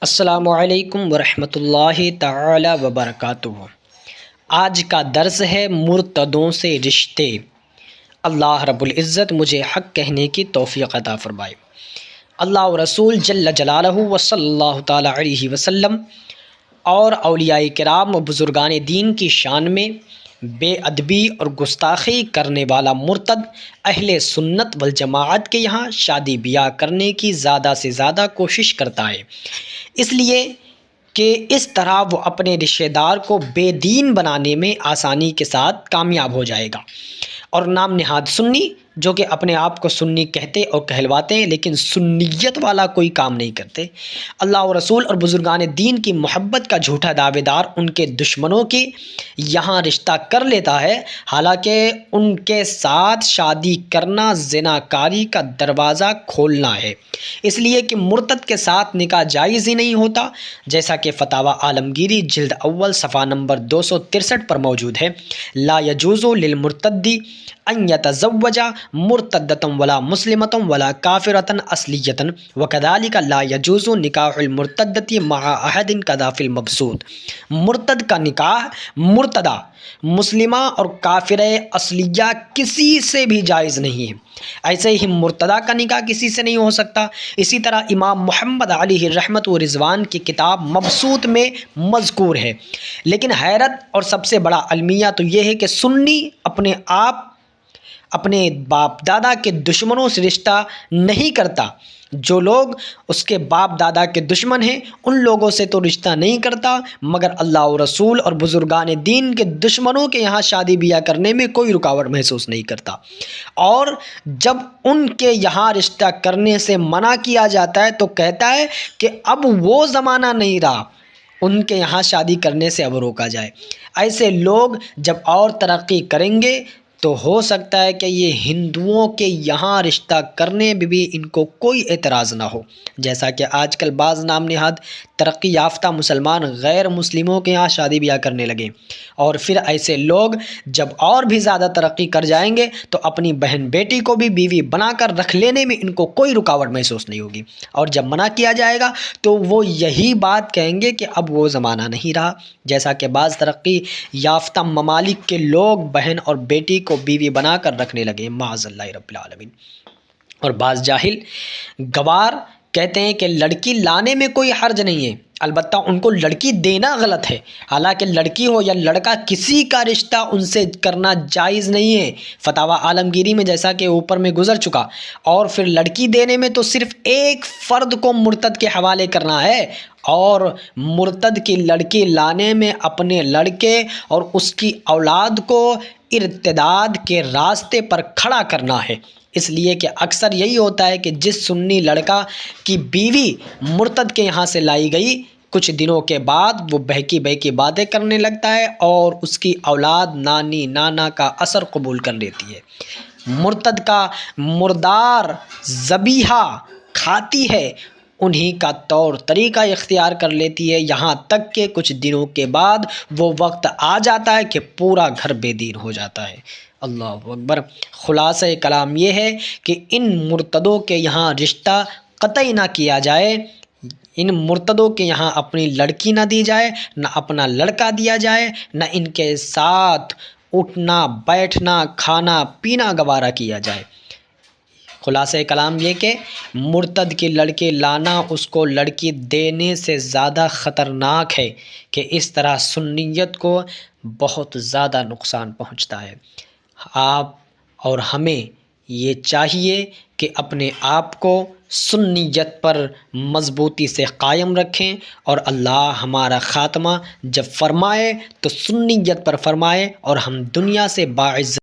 السلام علیکم ورحمۃ اللہ تعالی وبرکاتہ۔ آج کا درس ہے مرتدوں سے رشتے۔ اللہ رب العزت مجھے حق کہنے کی توفیق عطا فرمائے۔ اللہ و رسول جل جلالہ و صلی اللہ تعالی علیہ وسلم اور اولیاء کرام و بزرگان دین کی شان میں بے ادبی اور گستاخی کرنے والا مرتد اہل سنت والجماعت کے یہاں شادی بیاہ کرنے کی زیادہ سے زیادہ کوشش کرتا ہے، اس لیے کہ اس طرح وہ اپنے رشتہ دار کو بے دین بنانے میں آسانی کے ساتھ کامیاب ہو جائے گا، اور نام نہاد سنی جو کہ اپنے آپ کو سنی کہتے اور کہلواتے ہیں لیکن سنیت والا کوئی کام نہیں کرتے، اللہ و رسول اور بزرگان دین کی محبت کا جھوٹا دعوے دار ان کے دشمنوں کی یہاں رشتہ کر لیتا ہے، حالانکہ ان کے ساتھ شادی کرنا زناکاری کا دروازہ کھولنا ہے، اس لیے کہ مرتد کے ساتھ نکاح جائز ہی نہیں ہوتا، جیسا کہ فتاوی عالمگیری جلد اول صفحہ نمبر 263 پر موجود ہے۔ لا یجوز للمرتد ان یتزوج مرتدۃ ولا مسلمۃ ولا کافرۃ اصلیۃ وکذلک لا یجوز نکاح المرتدۃ مع احد کذا فی المبسوط۔ مرتد کا نکاح مرتدہ، مسلمہ اور کافرہ اصلیہ کسی سے بھی جائز نہیں ہے، ایسے ہی مرتدہ کا نکاح کسی سے نہیں ہو سکتا۔ اسی طرح امام محمد علیہ رحمت و رضوان کی کتاب مبسوط میں مذکور ہے۔ لیکن حیرت اور سب سے بڑا المیہ تو یہ ہے کہ سنی اپنے باپ دادا کے دشمنوں سے رشتہ نہیں کرتا، جو لوگ اس کے باپ دادا کے دشمن ہیں ان لوگوں سے تو رشتہ نہیں کرتا، مگر اللہ و رسول اور بزرگان دین کے دشمنوں کے یہاں شادی بیاہ کرنے میں کوئی رکاوٹ محسوس نہیں کرتا، اور جب ان کے یہاں رشتہ کرنے سے منع کیا جاتا ہے تو کہتا ہے کہ اب وہ زمانہ نہیں رہا ان کے یہاں شادی کرنے سے اب روکا جائے۔ ایسے لوگ جب اور ترقی کریں گے تو ہو سکتا ہے کہ یہ ہندوؤں کے یہاں رشتہ کرنے میں بھی ان کو کوئی اعتراض نہ ہو، جیسا کہ آج کل بعض نام نہاد ترقی یافتہ مسلمان غیر مسلموں کے یہاں شادی بیاہ کرنے لگے، اور پھر ایسے لوگ جب اور بھی زیادہ ترقی کر جائیں گے تو اپنی بہن بیٹی کو بھی بیوی بنا کر رکھ لینے میں ان کو کوئی رکاوٹ محسوس نہیں ہوگی، اور جب منع کیا جائے گا تو وہ یہی بات کہیں گے کہ اب وہ زمانہ نہیں رہا، جیسا کہ بعض ترقی یافتہ ممالک کے لوگ بہن اور بیٹی کو بیوی بنا کر رکھنے لگے معاذ اللہ رب العالمین۔ اور بعض جاہل گوار کہتے ہیں کہ لڑکی لانے میں کوئی حرج نہیں ہے، البتہ ان کو لڑکی دینا غلط ہے، حالانکہ لڑکی ہو یا لڑکا کسی کا رشتہ ان سے کرنا جائز نہیں ہے، فتاوی عالمگیری میں جیسا کہ اوپر میں گزر چکا۔ اور پھر لڑکی دینے میں تو صرف ایک فرد کو مرتد کے حوالے کرنا ہے، اور مرتد کی لڑکی لانے میں اپنے لڑکے اور اس کی اولاد کو ارتداد کے راستے پر کھڑا کرنا ہے، اس لیے کہ اکثر یہی ہوتا ہے کہ جس سنی لڑکا کی بیوی مرتد کے یہاں سے لائی گئی کچھ دنوں کے بعد وہ بہکی بہکی باتیں کرنے لگتا ہے اور اس کی اولاد نانی نانا کا اثر قبول کر لیتی ہے، مرتد کا مردار ذبیحہ کھاتی ہے، انہی کا طور طریقہ اختیار کر لیتی ہے، یہاں تک کہ کچھ دنوں کے بعد وہ وقت آ جاتا ہے کہ پورا گھر بے دین ہو جاتا ہے۔ اللہ اکبر۔ خلاصہ کلام یہ ہے کہ ان مرتدوں کے یہاں رشتہ قطعی نہ کیا جائے، ان مرتدوں کے یہاں اپنی لڑکی نہ دی جائے، نہ اپنا لڑکا دیا جائے، نہ ان کے ساتھ اٹھنا بیٹھنا کھانا پینا گوارا کیا جائے۔ خلاصہ کلام یہ کہ مرتد کی لڑکی لانا اس کو لڑکی دینے سے زیادہ خطرناک ہے، کہ اس طرح سنیت کو بہت زیادہ نقصان پہنچتا ہے۔ آپ اور ہمیں یہ چاہیے کہ اپنے آپ کو سنیت پر مضبوطی سے قائم رکھیں، اور اللہ ہمارا خاتمہ جب فرمائے تو سنیت پر فرمائے اور ہم دنیا سے باعزت